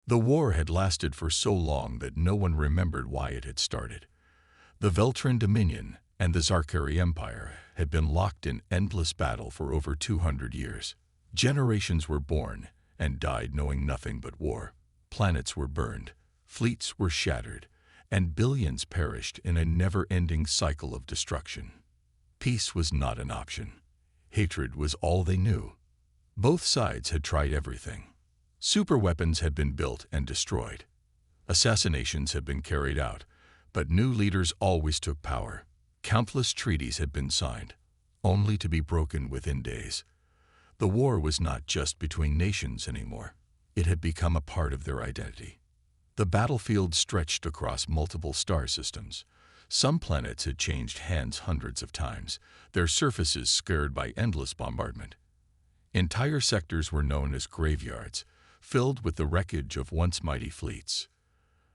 The war had lasted for so long that no one remembered why it had started. The HFY Dominion and the Zarkari Empire had been locked in endless battle for over 200 years. Generations were born and died knowing nothing but war. Planets were burned, fleets were shattered, and billions perished in a never-ending cycle of destruction. Peace was not an option. Hatred was all they knew. Both sides had tried everything. Superweapons had been built and destroyed. Assassinations had been carried out, but new leaders always took power. Countless treaties had been signed, only to be broken within days. The war was not just between nations anymore. It had become a part of their identity. The battlefield stretched across multiple star systems. Some planets had changed hands hundreds of times, their surfaces scarred by endless bombardment. Entire sectors were known as graveyards, filled with the wreckage of once mighty fleets.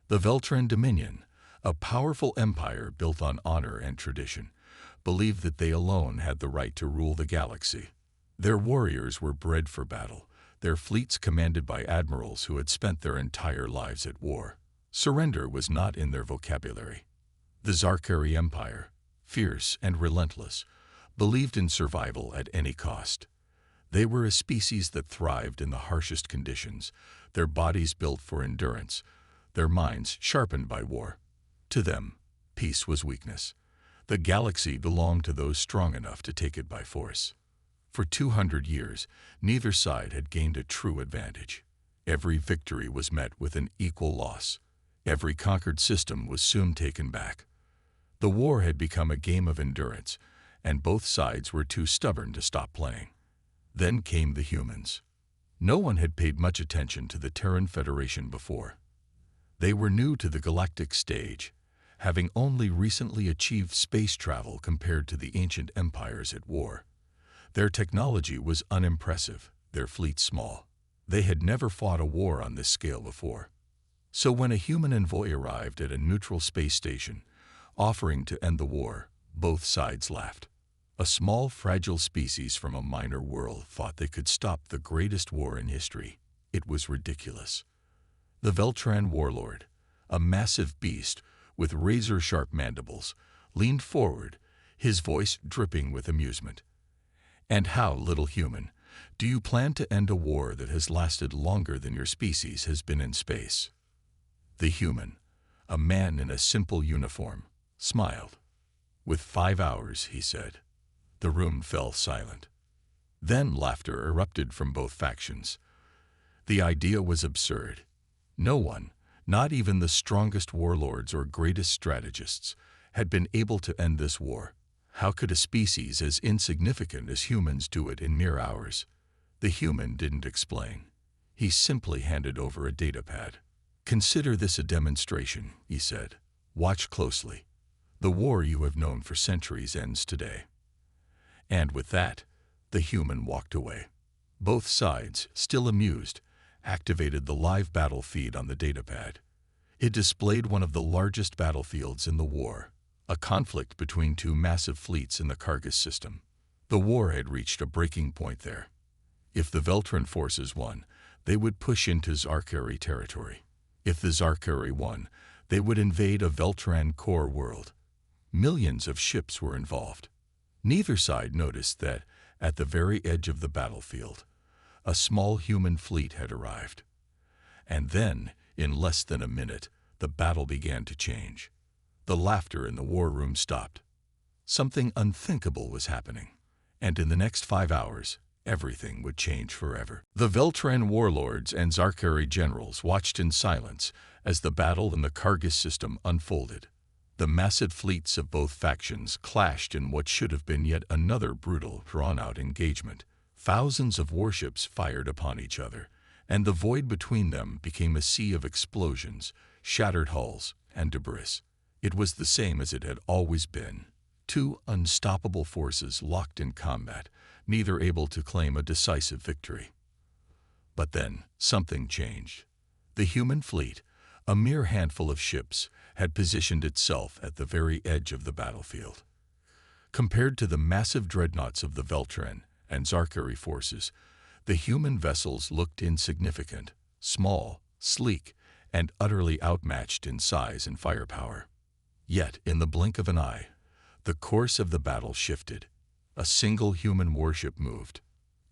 The HFY Dominion, a powerful empire built on honor and tradition, believed that they alone had the right to rule the galaxy. Their warriors were bred for battle, their fleets commanded by admirals who had spent their entire lives at war. Surrender was not in their vocabulary. The Zarkari Empire, fierce and relentless, believed in survival at any cost. They were a species that thrived in the harshest conditions, their bodies built for endurance, their minds sharpened by war. To them, peace was weakness. The galaxy belonged to those strong enough to take it by force. For 200 years, neither side had gained a true advantage. Every victory was met with an equal loss. Every conquered system was soon taken back. The war had become a game of endurance, and both sides were too stubborn to stop playing. Then came the humans. No one had paid much attention to the Terran Federation before. They were new to the galactic stage, having only recently achieved space travel compared to the ancient empires at war. Their technology was unimpressive, their fleet small. They had never fought a war on this scale before. So when a human envoy arrived at a neutral space station, offering to end the war, both sides laughed. A small, fragile species from a minor world thought they could stop the greatest war in history. It was ridiculous. The HFY warlord, a massive beast with razor-sharp mandibles, leaned forward, his voice dripping with amusement. "And how, little human, do you plan to end a war that has lasted longer than your species has been in space?" The human, a man in a simple uniform, smiled. "With 5 hours," he said. The room fell silent. Then laughter erupted from both factions. The idea was absurd. No one, not even the strongest warlords or greatest strategists, had been able to end this war. How could a species as insignificant as humans do it in mere hours? The human didn't explain. He simply handed over a datapad. "Consider this a demonstration," he said. "Watch closely. The war you have known for centuries ends today." And with that, the human walked away. Both sides, still amused, activated the live battle feed on the datapad. It displayed one of the largest battlefields in the war, a conflict between two massive fleets in the Kargas system. The war had reached a breaking point there. If the HFY forces won, they would push into Zarkari territory. If the Zarkari won, they would invade a HFY core world. Millions of ships were involved. Neither side noticed that, at the very edge of the battlefield, a small human fleet had arrived. And then, in less than a minute, the battle began to change. The laughter in the war room stopped. Something unthinkable was happening, and in the next 5 hours, everything would change forever. The HFY warlords and Zarkari generals watched in silence as the battle in the Kargas system unfolded. The massive fleets of both factions clashed in what should have been yet another brutal, drawn-out engagement. Thousands of warships fired upon each other, and the void between them became a sea of explosions, shattered hulls, and debris. It was the same as it had always been. Two unstoppable forces locked in combat, neither able to claim a decisive victory. But then, something changed. The human fleet, a mere handful of ships, had positioned itself at the very edge of the battlefield. Compared to the massive dreadnoughts of the HFY and Zarkari forces, the human vessels looked insignificant, small, sleek, and utterly outmatched in size and firepower. Yet, in the blink of an eye, the course of the battle shifted. A single human warship moved.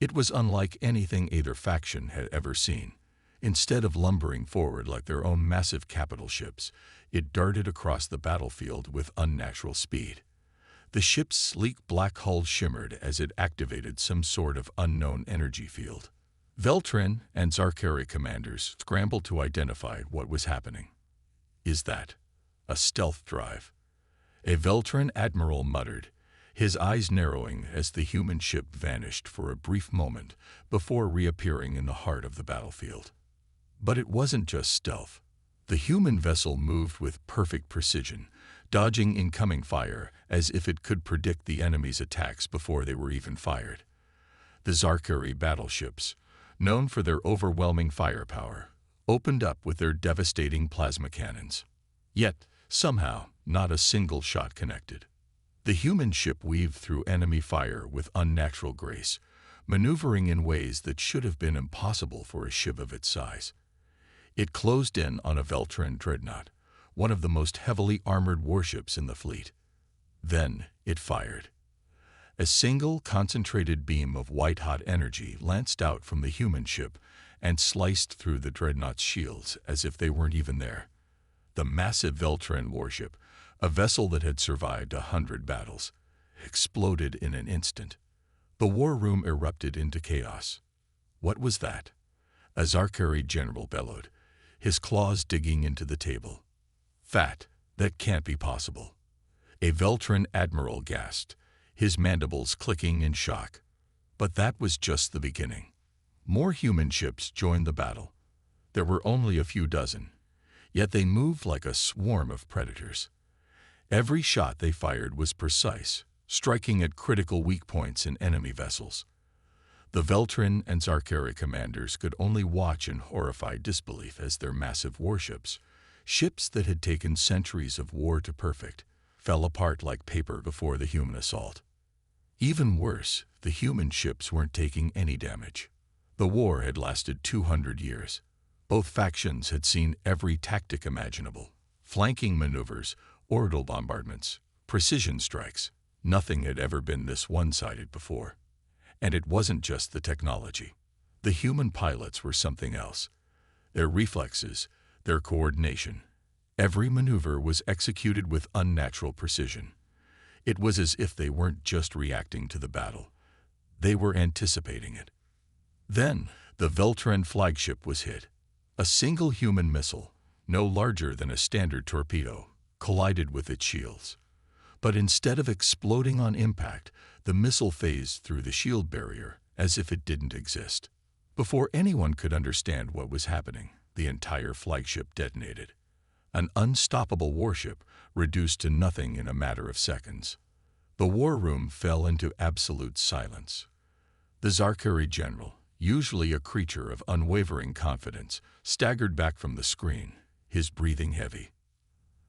It was unlike anything either faction had ever seen. Instead of lumbering forward like their own massive capital ships, it darted across the battlefield with unnatural speed. The ship's sleek black hull shimmered as it activated some sort of unknown energy field. Veltrin and Zarkari commanders scrambled to identify what was happening. "Is that a stealth drive?" a Veltrin admiral muttered, his eyes narrowing as the human ship vanished for a brief moment before reappearing in the heart of the battlefield. But it wasn't just stealth. The human vessel moved with perfect precision, dodging incoming fire as if it could predict the enemy's attacks before they were even fired. The Zarkari battleships, known for their overwhelming firepower, opened up with their devastating plasma cannons. Yet, somehow, not a single shot connected. The human ship weaved through enemy fire with unnatural grace, maneuvering in ways that should have been impossible for a ship of its size. It closed in on a Veltrin dreadnought, one of the most heavily armored warships in the fleet. Then it fired. A single concentrated beam of white-hot energy lanced out from the human ship and sliced through the dreadnought's shields as if they weren't even there. The massive Veltrin warship, a vessel that had survived 100 battles, exploded in an instant. The war room erupted into chaos. What was that? A Zarkari general bellowed, his claws digging into the table. "Fat, that can't be possible." A Veltrin admiral gasped, his mandibles clicking in shock. But that was just the beginning. More human ships joined the battle. There were only a few dozen, yet they moved like a swarm of predators. Every shot they fired was precise, striking at critical weak points in enemy vessels. The Veltrin and Zarkari commanders could only watch in horrified disbelief as their massive warships, ships that had taken centuries of war to perfect, fell apart like paper before the human assault. Even worse, the human ships weren't taking any damage. The war had lasted 200 years. Both factions had seen every tactic imaginable: flanking maneuvers, orbital bombardments, precision strikes. Nothing had ever been this one-sided before. And it wasn't just the technology. The human pilots were something else. Their reflexes, their coordination. Every maneuver was executed with unnatural precision. It was as if they weren't just reacting to the battle. They were anticipating it. Then, the Veltrin flagship was hit. A single human missile, no larger than a standard torpedo, collided with its shields. But instead of exploding on impact, the missile phased through the shield barrier as if it didn't exist. Before anyone could understand what was happening, the entire flagship detonated. An unstoppable warship reduced to nothing in a matter of seconds. The war room fell into absolute silence. The Zarkari general, usually a creature of unwavering confidence, staggered back from the screen, his breathing heavy.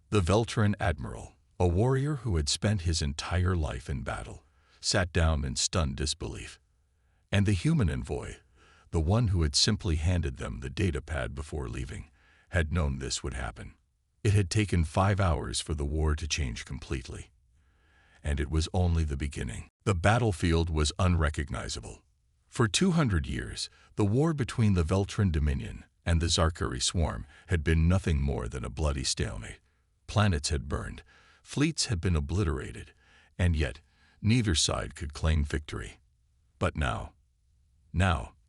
The Veltrin admiral, a warrior who had spent his entire life in battle, sat down in stunned disbelief. And the human envoy, the one who had simply handed them the data pad before leaving, had known this would happen. It had taken 5 hours for the war to change completely. And it was only the beginning. The battlefield was unrecognizable. For 200 years, the war between the Veltrin Dominion and the Zarkari swarm had been nothing more than a bloody stalemate. Planets had burned, fleets had been obliterated, and yet neither side could claim victory. But now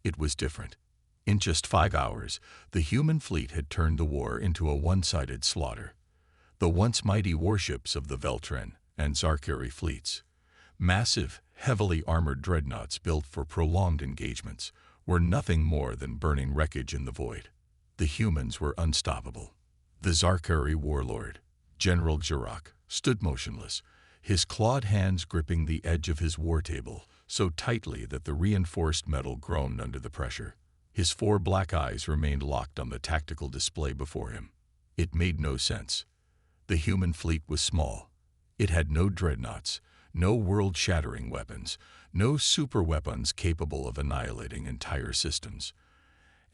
it was different. In just 5 hours, the human fleet had turned the war into a one-sided slaughter. The once mighty warships of the Veltrin and Zarkari fleets, massive, heavily armored dreadnoughts built for prolonged engagements, were nothing more than burning wreckage in the void. The humans were unstoppable. The Zarkari warlord, General Xeroc, stood motionless, his clawed hands gripping the edge of his war table so tightly that the reinforced metal groaned under the pressure. His 4 black eyes remained locked on the tactical display before him. It made no sense. The human fleet was small. It had no dreadnoughts, no world-shattering weapons, no super weapons capable of annihilating entire systems.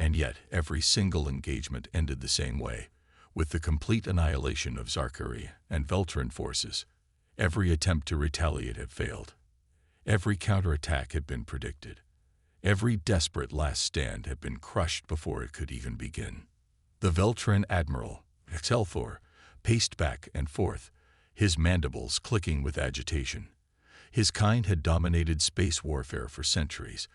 And yet every single engagement ended the same way, with the complete annihilation of Zarkari and Veltran forces. Every attempt to retaliate had failed. Every counterattack had been predicted. Every desperate last stand had been crushed before it could even begin. The Veltran Admiral, Excelthor, paced back and forth, his mandibles clicking with agitation. His kind had dominated space warfare for centuries,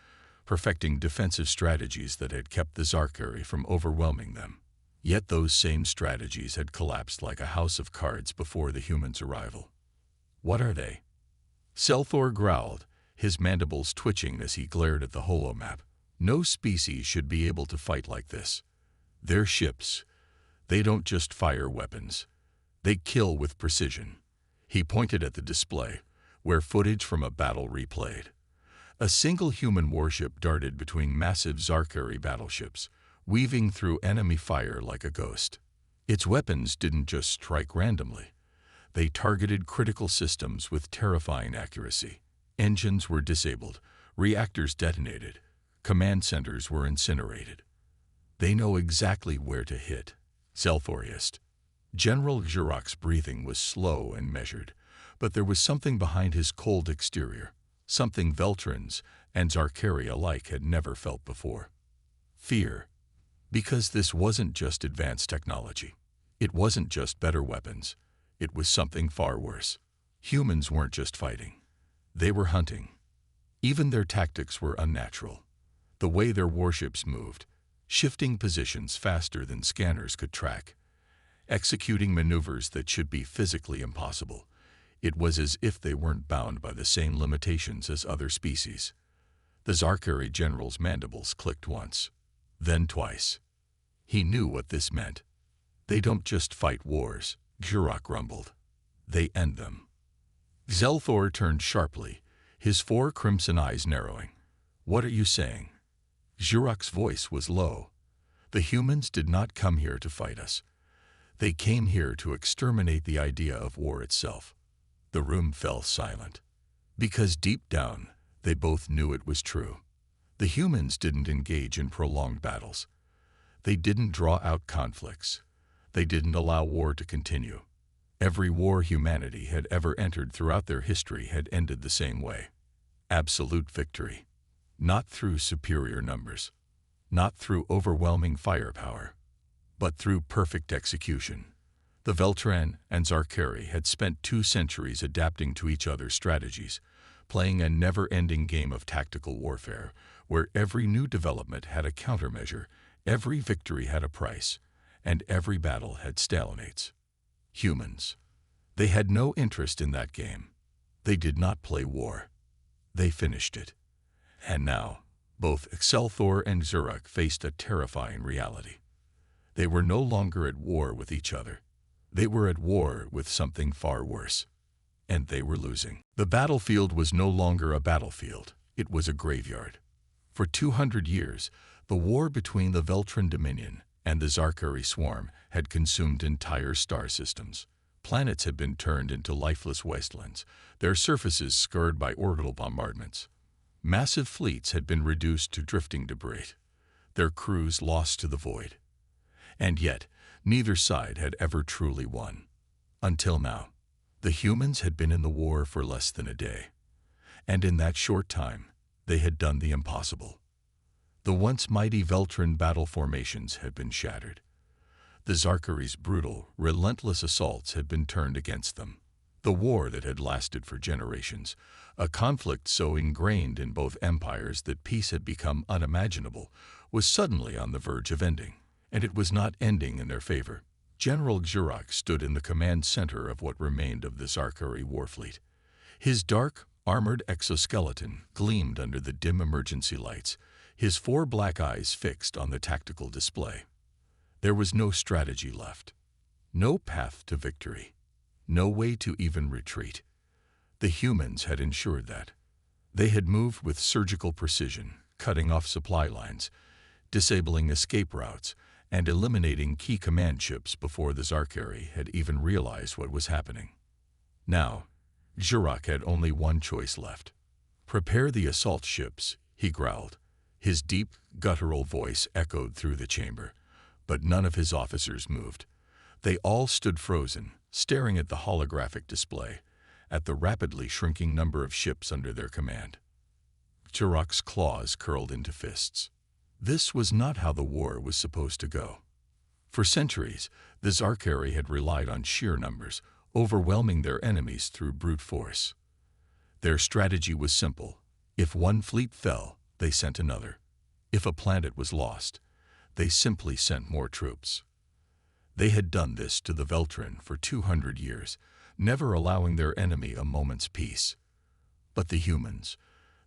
perfecting defensive strategies that had kept the Zarkari from overwhelming them. Yet those same strategies had collapsed like a house of cards before the humans' arrival. What are they? Selthor growled, his mandibles twitching as he glared at the holomap. No species should be able to fight like this. They're ships. They don't just fire weapons. They kill with precision. He pointed at the display, where footage from a battle replayed. A single human warship darted between massive Zarkari battleships, weaving through enemy fire like a ghost. Its weapons didn't just strike randomly. They targeted critical systems with terrifying accuracy. Engines were disabled, reactors detonated, command centers were incinerated. They know exactly where to hit, Selthor hissed. General Xurok's breathing was slow and measured, but there was something behind his cold exterior, something Veltrans and Zarkari alike had never felt before. Fear. Because this wasn't just advanced technology. It wasn't just better weapons. It was something far worse. Humans weren't just fighting. They were hunting. Even their tactics were unnatural. The way their warships moved, shifting positions faster than scanners could track, executing maneuvers that should be physically impossible. It was as if they weren't bound by the same limitations as other species. The Zarkari general's mandibles clicked once, then twice. He knew what this meant. They don't just fight wars, Xurok grumbled. They end them. Zelthor turned sharply, his 4 crimson eyes narrowing. What are you saying? Xurok's voice was low. The humans did not come here to fight us. They came here to exterminate the idea of war itself. The room fell silent. Because deep down, they both knew it was true. The humans didn't engage in prolonged battles. They didn't draw out conflicts. They didn't allow war to continue. Every war humanity had ever entered throughout their history had ended the same way. Absolute victory. Not through superior numbers. Not through overwhelming firepower. But through perfect execution. The Veltran and Zarkari had spent 2 centuries adapting to each other's strategies, playing a never-ending game of tactical warfare, where every new development had a countermeasure, every victory had a price, and every battle had stalemates. Humans. They had no interest in that game. They did not play war. They finished it. And now, both Excelthor and Xurok faced a terrifying reality. They were no longer at war with each other. They were at war with something far worse. And they were losing. The battlefield was no longer a battlefield. It was a graveyard. For 200 years, the war between the Veltran Dominion and the Zarkari swarm had consumed entire star systems. Planets had been turned into lifeless wastelands, their surfaces scarred by orbital bombardments. Massive fleets had been reduced to drifting debris, their crews lost to the void. And yet, neither side had ever truly won. Until now, the humans had been in the war for less than a day. And in that short time, they had done the impossible. The once mighty Veltran battle formations had been shattered. The Zarkari's brutal, relentless assaults had been turned against them. The war that had lasted for generations, a conflict so ingrained in both empires that peace had become unimaginable, was suddenly on the verge of ending. And it was not ending in their favor. General Xurok stood in the command center of what remained of the Zarkari warfleet. His dark, armored exoskeleton gleamed under the dim emergency lights, his 4 black eyes fixed on the tactical display. There was no strategy left, no path to victory, no way to even retreat. The humans had ensured that. They had moved with surgical precision, cutting off supply lines, disabling escape routes, and eliminating key command ships before the Zarkari had even realized what was happening. Now, Xurok had only one choice left. Prepare the assault ships, he growled, His deep, guttural voice echoed through the chamber, but none of his officers moved. They all stood frozen, staring at the holographic display, at the rapidly shrinking number of ships under their command. Jirok's claws curled into fists. This was not how the war was supposed to go. For centuries, the Zarkari had relied on sheer numbers, overwhelming their enemies through brute force. Their strategy was simple. If one fleet fell, they sent another. If a planet was lost, they simply sent more troops. They had done this to the Veltrin for 200 years, never allowing their enemy a moment's peace. But the humans,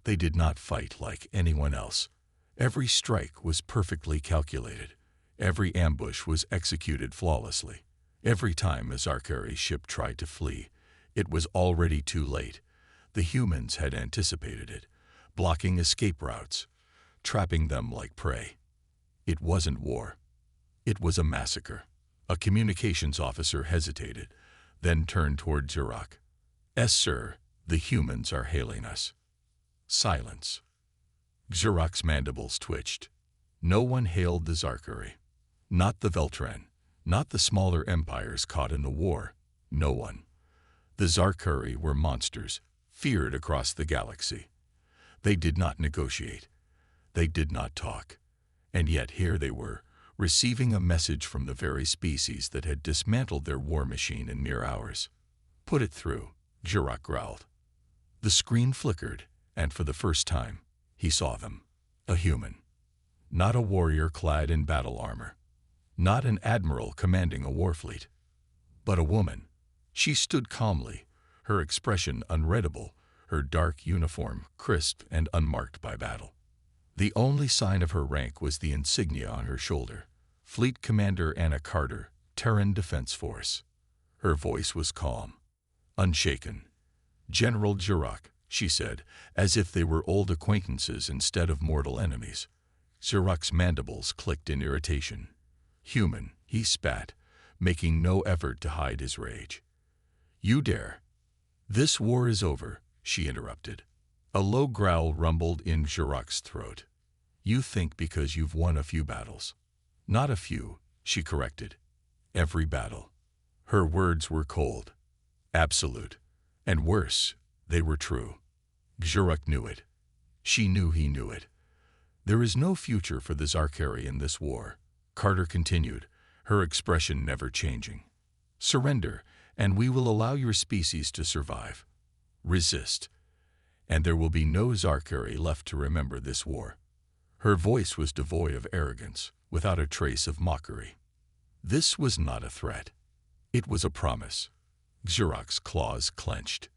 they did not fight like anyone else. Every strike was perfectly calculated. Every ambush was executed flawlessly. Every time a Zarkari ship tried to flee, it was already too late. The humans had anticipated it, blocking escape routes, trapping them like prey. It wasn't war. It was a massacre. A communications officer hesitated, then turned toward Jirok. "Yes, sir, the humans are hailing us." Silence. Jirok's mandibles twitched. No one hailed the Zarkari. Not the Veltrin, not the smaller empires caught in the war. No one. The Zarkari were monsters, feared across the galaxy. They did not negotiate. They did not talk. And yet here they were, receiving a message from the very species that had dismantled their war machine in mere hours. "Put it through," Jirok growled. The screen flickered, and for the first time, he saw them. A human. Not a warrior clad in battle armor. Not an admiral commanding a war fleet. But a woman. She stood calmly, her expression unreadable, her dark uniform crisp and unmarked by battle. The only sign of her rank was the insignia on her shoulder. Fleet Commander Anna Carter, Terran Defense Force. Her voice was calm, unshaken. "General Jirok," she said, as if they were old acquaintances instead of mortal enemies. Jirok's mandibles clicked in irritation. "Human," he spat, making no effort to hide his rage. "You dare." "This war is over," she interrupted. A low growl rumbled in Jirok's throat. "You think because you've won a few battles." "Not a few," she corrected. "Every battle." Her words were cold, absolute, and worse, they were true. Jirok knew it. She knew he knew it. "There is no future for the Zarkari in this war," Carter continued, her expression never changing. "Surrender, and we will allow your species to survive. Resist, and there will be no Zarkari left to remember this war." Her voice was devoid of arrogance, without a trace of mockery. This was not a threat. It was a promise. Jirok's claws clenched.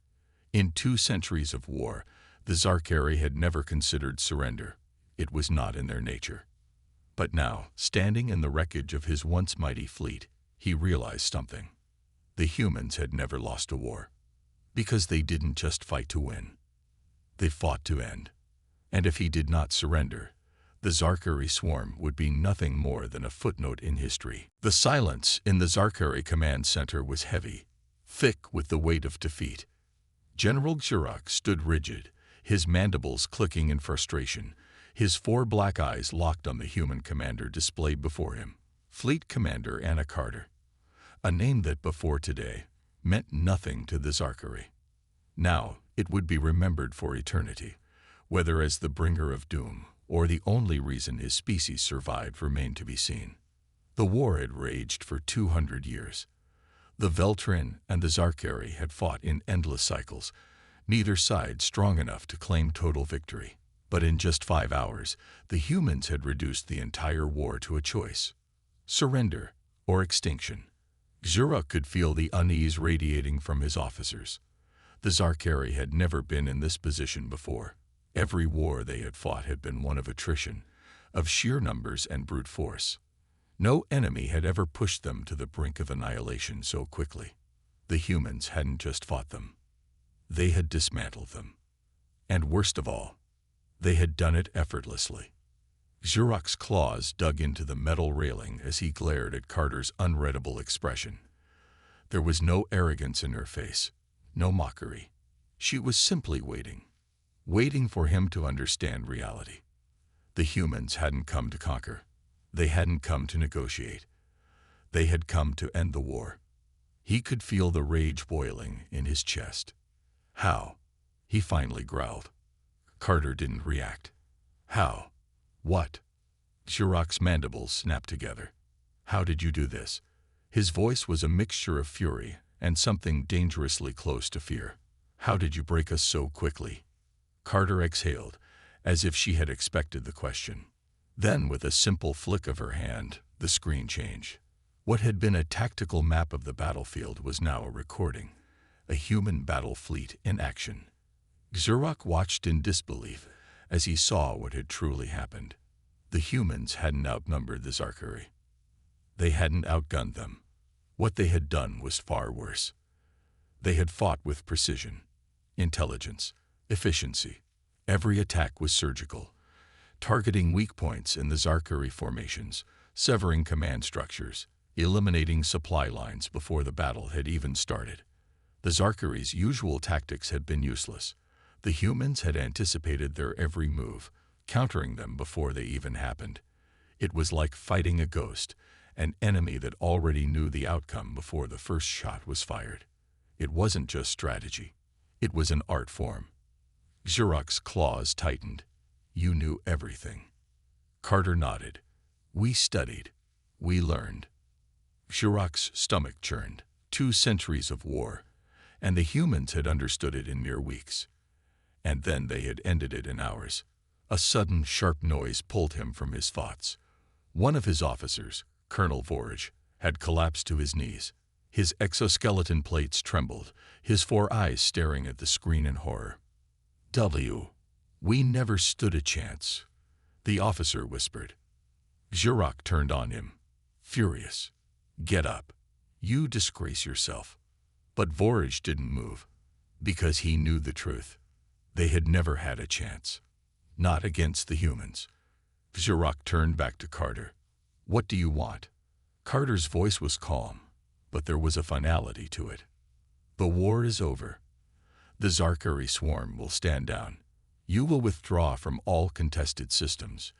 In 2 centuries of war, the Zarkari had never considered surrender. It was not in their nature. But now, standing in the wreckage of his once mighty fleet, he realized something. The humans had never lost a war. Because they didn't just fight to win. They fought to end. And if he did not surrender, the Zarkari swarm would be nothing more than a footnote in history. The silence in the Zarkari command center was heavy, thick with the weight of defeat. General Jirok stood rigid, his mandibles clicking in frustration, his 4 black eyes locked on the human commander displayed before him. Fleet Commander Anna Carter. A name that before today meant nothing to the Zarkari. Now it would be remembered for eternity, whether as the bringer of doom or the only reason his species survived remained to be seen. The war had raged for 200 years. The Veltrin and the Zarkari had fought in endless cycles, neither side strong enough to claim total victory. But in just 5 hours, the humans had reduced the entire war to a choice: surrender or extinction. Jirok could feel the unease radiating from his officers. The Zarkari had never been in this position before. Every war they had fought had been one of attrition, of sheer numbers and brute force. No enemy had ever pushed them to the brink of annihilation so quickly. The humans hadn't just fought them. They had dismantled them. And worst of all, they had done it effortlessly. Jirok's claws dug into the metal railing as he glared at Carter's unreadable expression. There was no arrogance in her face, no mockery. She was simply waiting for him to understand reality. The humans hadn't come to conquer. They hadn't come to negotiate. They had come to end the war. He could feel the rage boiling in his chest. How? He finally growled. Carter didn't react. How? What? Chirac's mandibles snapped together. How did you do this? His voice was a mixture of fury and something dangerously close to fear. How did you break us so quickly? Carter exhaled, as if she had expected the question. Then, with a simple flick of her hand, the screen changed. What had been a tactical map of the battlefield was now a recording, a human battle fleet in action. Xurac watched in disbelief as he saw what had truly happened. The humans hadn't outnumbered the Zarkari. They hadn't outgunned them. What they had done was far worse. They had fought with precision, intelligence, efficiency. Every attack was surgical, targeting weak points in the Zarkari formations, severing command structures, eliminating supply lines before the battle had even started. The Zarkari's usual tactics had been useless. The humans had anticipated their every move, countering them before they even happened. It was like fighting a ghost, an enemy that already knew the outcome before the first shot was fired. It wasn't just strategy. It was an art form. Xurac's claws tightened. You knew everything. Carter nodded. We studied. We learned. Xurac's stomach churned. 2 centuries of war, and the humans had understood it in mere weeks. And then they had ended it in hours. A sudden, sharp noise pulled him from his thoughts. One of his officers, Colonel Vorage, had collapsed to his knees. His exoskeleton plates trembled, his 4 eyes staring at the screen in horror. We never stood a chance, the officer whispered. Xurac turned on him, furious. Get up. You disgrace yourself. But Vorage didn't move, because he knew the truth. They had never had a chance. Not against the humans. Xurac turned back to Carter. What do you want? Carter's voice was calm, but there was a finality to it. The war is over. The Zarkari swarm will stand down. You will withdraw from all contested systems.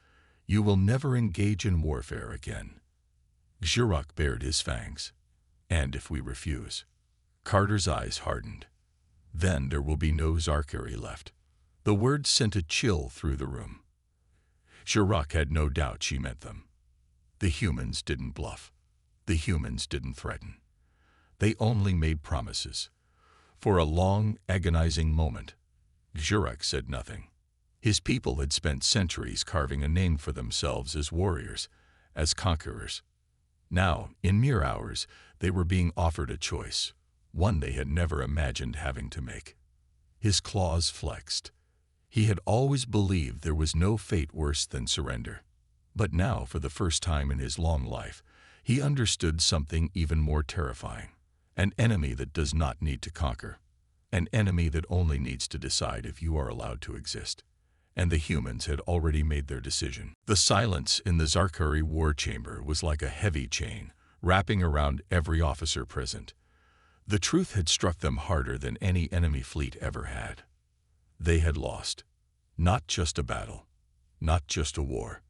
You will never engage in warfare again. Xurac bared his fangs. And if we refuse? Carter's eyes hardened. Then there will be no Zarkari left. The words sent a chill through the room. Xurac had no doubt she meant them. The humans didn't bluff. The humans didn't threaten. They only made promises. For a long, agonizing moment, Xurac said nothing. His people had spent centuries carving a name for themselves as warriors, as conquerors. Now, in mere hours, they were being offered a choice, one they had never imagined having to make. His claws flexed. He had always believed there was no fate worse than surrender. But now, for the first time in his long life, he understood something even more terrifying. An enemy that does not need to conquer. An enemy that only needs to decide if you are allowed to exist. And the humans had already made their decision. The silence in the Zarkari war chamber was like a heavy chain, wrapping around every officer present. The truth had struck them harder than any enemy fleet ever had. They had lost. Not just a battle. Not just a war.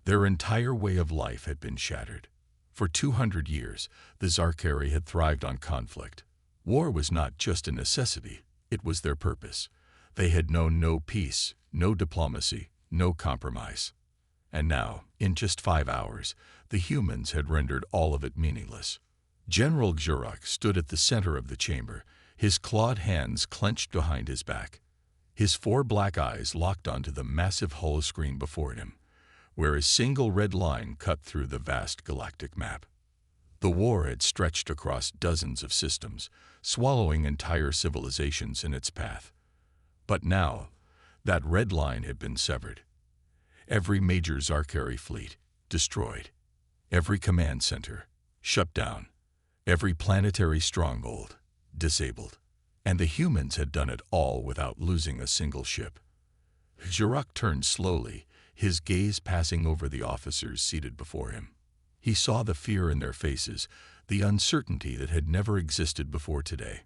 Their entire way of life had been shattered. For 200 years, the Zarkari had thrived on conflict. War was not just a necessity, it was their purpose. They had known no peace, no diplomacy, no compromise. And now, in just 5 hours, the humans had rendered all of it meaningless. General Xurac stood at the center of the chamber, his clawed hands clenched behind his back. His 4 black eyes locked onto the massive hull screen before him, where a single red line cut through the vast galactic map. The war had stretched across dozens of systems, swallowing entire civilizations in its path. But now, that red line had been severed. Every major Zarkari fleet destroyed. Every command center shut down. Every planetary stronghold disabled. And the humans had done it all without losing a single ship. Xurac turned slowly, his gaze passing over the officers seated before him. He saw the fear in their faces, the uncertainty that had never existed before today.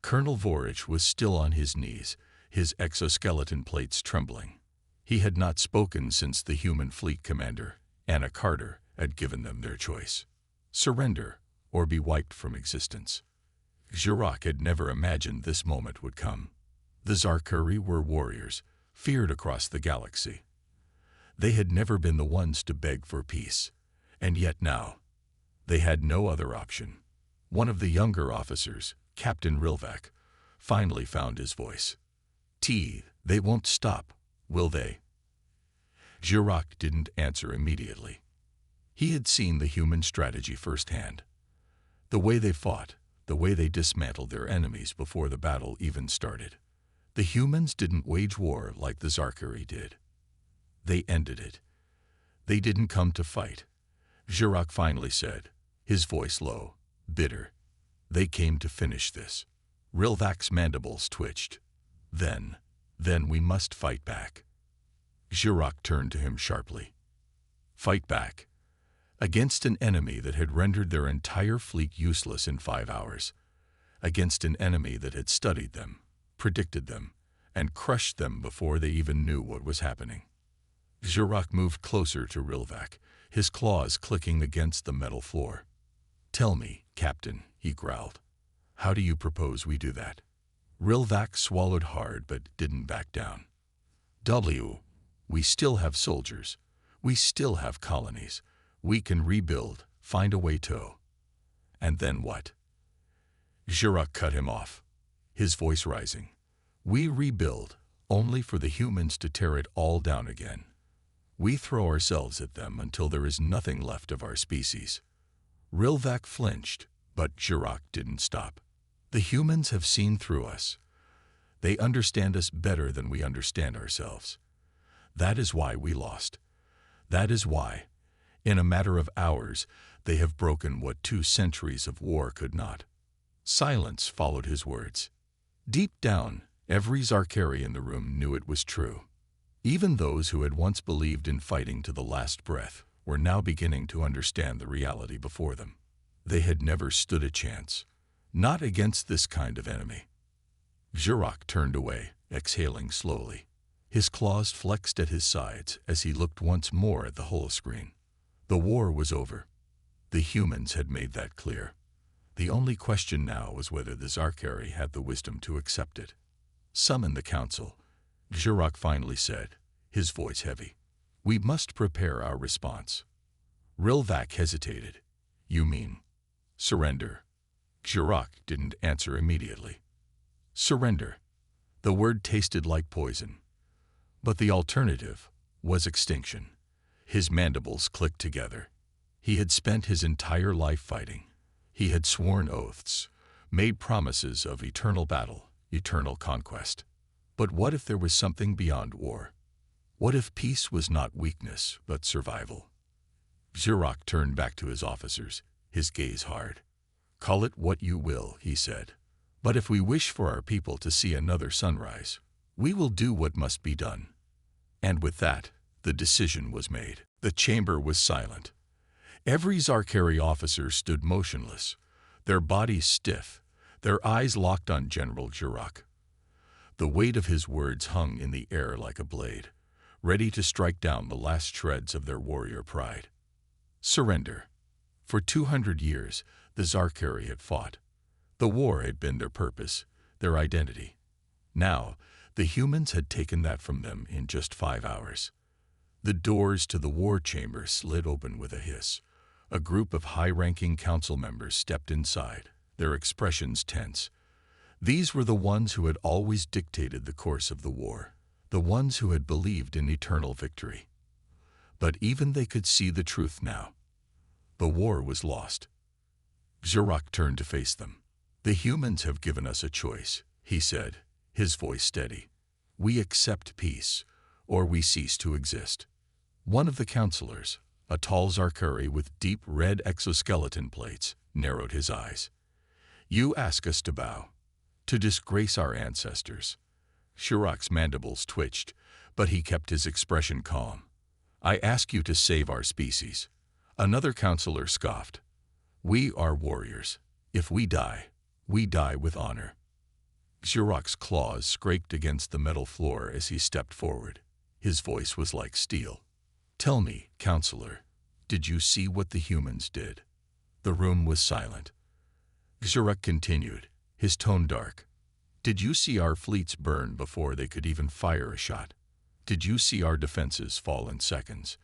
Colonel Vorage was still on his knees, his exoskeleton plates trembling. He had not spoken since the human fleet commander, Anna Carter, had given them their choice: surrender or be wiped from existence. Jurok had never imagined this moment would come. The Zarkari were warriors, feared across the galaxy. They had never been the ones to beg for peace, and yet now, they had no other option. One of the younger officers, Captain Rilvac, finally found his voice. They won't stop, will they?" Jurok didn't answer immediately. He had seen the human strategy firsthand. The way they fought, the way they dismantled their enemies before the battle even started. The humans didn't wage war like the Zarkari did. They ended it. They didn't come to fight. Jurok finally said, his voice low, bitter. "They came to finish this." Rilvac's mandibles twitched. Then we must fight back." Jurok turned to him sharply. Fight back? Against an enemy that had rendered their entire fleet useless in 5 hours. Against an enemy that had studied them, predicted them, and crushed them before they even knew what was happening. Jurok moved closer to Rilvac, his claws clicking against the metal floor. "Tell me, Captain," he growled. "How do you propose we do that?" Rilvac swallowed hard but didn't back down. We still have soldiers. We still have colonies. We can rebuild, find a way to." "And then what?" Jurok cut him off, his voice rising. "We rebuild, only for the humans to tear it all down again. We throw ourselves at them until there is nothing left of our species." Rilvac flinched, but Jurok didn't stop. "The humans have seen through us. They understand us better than we understand ourselves. That is why we lost. That is why, in a matter of hours, they have broken what 2 centuries of war could not." Silence followed his words. Deep down, every Zarkari in the room knew it was true. Even those who had once believed in fighting to the last breath were now beginning to understand the reality before them. They had never stood a chance, not against this kind of enemy. Jurok turned away, exhaling slowly. His claws flexed at his sides as he looked once more at the holoscreen. The war was over. The humans had made that clear. The only question now was whether the Zarkari had the wisdom to accept it. "Summon the council," Jurok finally said, his voice heavy. "We must prepare our response." Rilvac hesitated. "You mean surrender?" Jurok didn't answer immediately. Surrender. The word tasted like poison. But the alternative was extinction. His mandibles clicked together. He had spent his entire life fighting. He had sworn oaths, made promises of eternal battle, eternal conquest. But what if there was something beyond war? What if peace was not weakness, but survival? Jurok turned back to his officers, his gaze hard. "Call it what you will," he said. "But if we wish for our people to see another sunrise, we will do what must be done." And with that, the decision was made. The chamber was silent. Every Zarkari officer stood motionless, their bodies stiff, their eyes locked on General Jurok. The weight of his words hung in the air like a blade, ready to strike down the last shreds of their warrior pride. Surrender. For 200 years, the Zarkari had fought. The war had been their purpose, their identity. Now, the humans had taken that from them in just 5 hours. The doors to the war chamber slid open with a hiss. A group of high-ranking council members stepped inside, their expressions tense. These were the ones who had always dictated the course of the war, the ones who had believed in eternal victory. But even they could see the truth now. The war was lost. Jurok turned to face them. "The humans have given us a choice," he said, his voice steady. "We accept peace, or we cease to exist." One of the counselors, a tall Zarkari with deep red exoskeleton plates, narrowed his eyes. "You ask us to bow, to disgrace our ancestors." Jurok's mandibles twitched, but he kept his expression calm. "I ask you to save our species." Another counselor scoffed. "We are warriors. If we die with honor." Jurok's claws scraped against the metal floor as he stepped forward, His voice was like steel. "Tell me, counselor, did you see what the humans did?" The room was silent. Xuruk continued, his tone dark. "Did you see our fleets burn before they could even fire a shot? Did you see our defenses fall in seconds?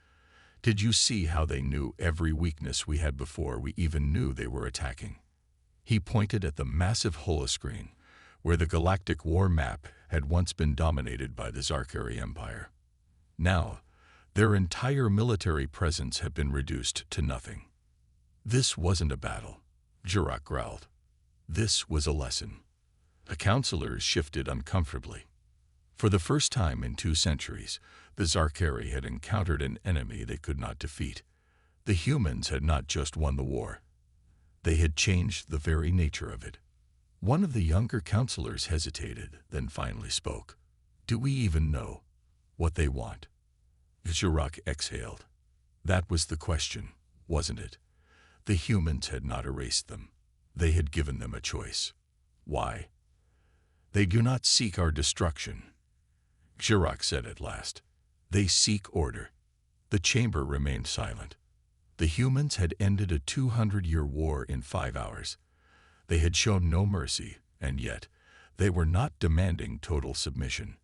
Did you see how they knew every weakness we had before we even knew they were attacking?" He pointed at the massive holoscreen, where the Galactic war map had once been dominated by the Zarkari Empire. Now, their entire military presence had been reduced to nothing. "This wasn't a battle," Xuruk growled. "This was a lesson." The counselors shifted uncomfortably. For the first time in 2 centuries, the Zarkari had encountered an enemy they could not defeat. The humans had not just won the war. They had changed the very nature of it. One of the younger counselors hesitated, then finally spoke. "Do we even know what they want?" Xuruk exhaled. That was the question, wasn't it? The humans had not erased them. They had given them a choice. Why? "They do not seek our destruction," Xuruk said at last. "They seek order." The chamber remained silent. The humans had ended a 200-year war in 5 hours. They had shown no mercy, and yet they were not demanding total submission.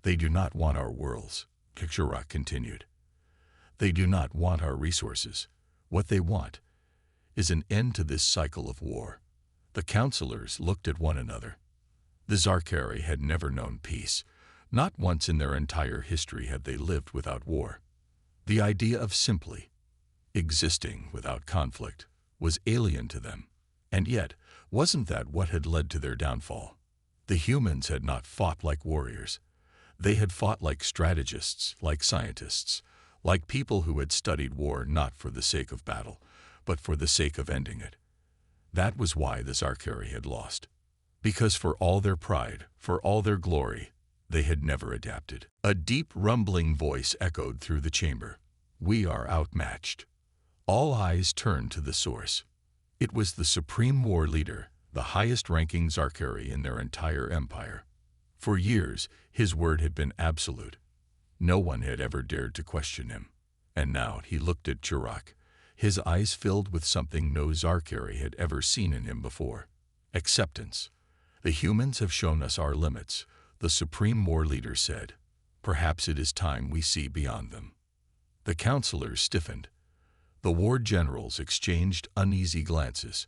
"They do not want our worlds," Xuruk continued. "They do not want our resources. What they want is an end to this cycle of war." The counselors looked at one another. The Zarkari had never known peace. Not once in their entire history had they lived without war. The idea of simply existing without conflict was alien to them. And yet, wasn't that what had led to their downfall? The humans had not fought like warriors. They had fought like strategists, like scientists, like people who had studied war not for the sake of battle, but for the sake of ending it. That was why the Zarkari had lost. Because for all their pride, for all their glory, they had never adapted. A deep rumbling voice echoed through the chamber. "We are outmatched." All eyes turned to the source. It was the supreme war leader, the highest-ranking Zarkari in their entire empire. For years, his word had been absolute. No one had ever dared to question him. And now he looked at Xuruk, his eyes filled with something no Zarkari had ever seen in him before. Acceptance. "The humans have shown us our limits," the supreme war leader said. "Perhaps it is time we see beyond them." The counselors stiffened. The war generals exchanged uneasy glances.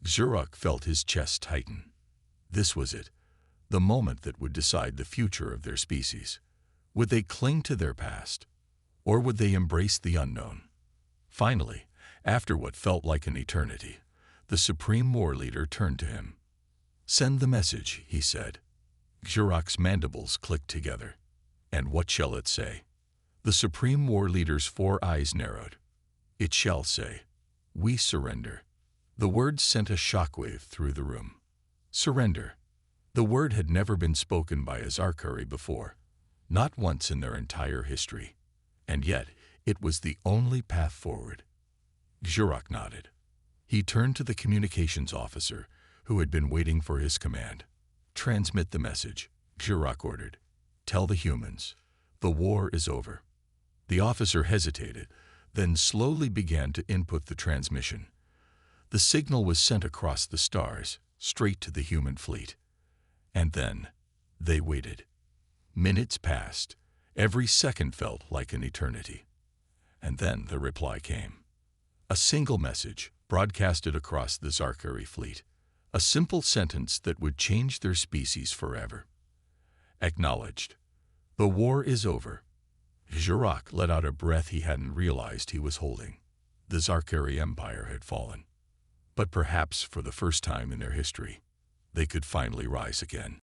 Xuruk felt his chest tighten. This was it, the moment that would decide the future of their species. Would they cling to their past, or would they embrace the unknown? Finally, after what felt like an eternity, the supreme war leader turned to him. "Send the message," he said. Xuruk's mandibles clicked together. "And what shall it say?" The supreme war leader's 4 eyes narrowed. "It shall say, 'We surrender.'" The word sent a shockwave through the room. Surrender. The word had never been spoken by a Zarkari before, not once in their entire history. And yet, it was the only path forward. Xuruk nodded. He turned to the communications officer, who had been waiting for his command. "Transmit the message," Xuruk ordered. "Tell the humans, the war is over." The officer hesitated, then slowly began to input the transmission. The signal was sent across the stars, straight to the human fleet. And then, they waited. Minutes passed. Every second felt like an eternity. And then the reply came. A single message, broadcasted across the Zarkari fleet. A simple sentence that would change their species forever. Acknowledged. The war is over. Xuruk let out a breath he hadn't realized he was holding. The Zarkari Empire had fallen. But perhaps for the first time in their history, they could finally rise again.